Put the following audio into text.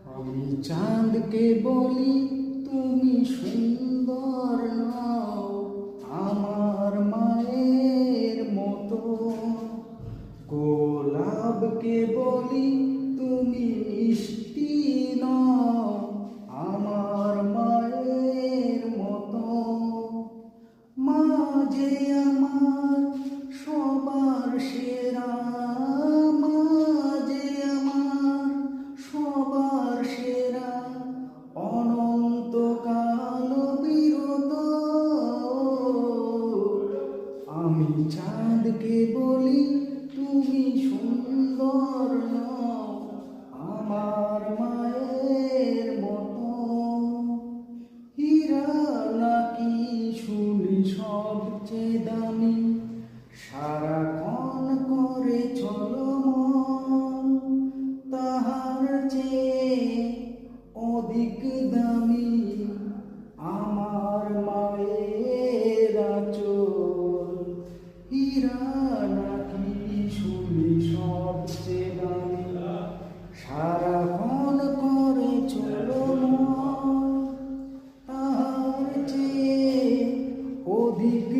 আমি চাঁদকে বলি তুমি সুন্দর নও আমার মায়ের মতো, গোলাপকে বলি তুমি মিষ্টি নও আমার মায়ের মতো। মা যে আমার সবার সেরা, মা যে আমার সবার সেরা, অনন্তকাল বিরত। আমি চাঁদকে বলি তুমি সুন্দর নও আমার মায়ের মতো। হীরা নাকি শুনি সবচেয়ে দামি, সারাক্ষণ করে চলমন, তাহার চেয়ে অধিক দামি আমার মায়ের আঁচল। হীরা নাকি শুনি সবচেয়ে দামি, সারাক্ষণ করে চলমন, তাহার চেয়ে অধিক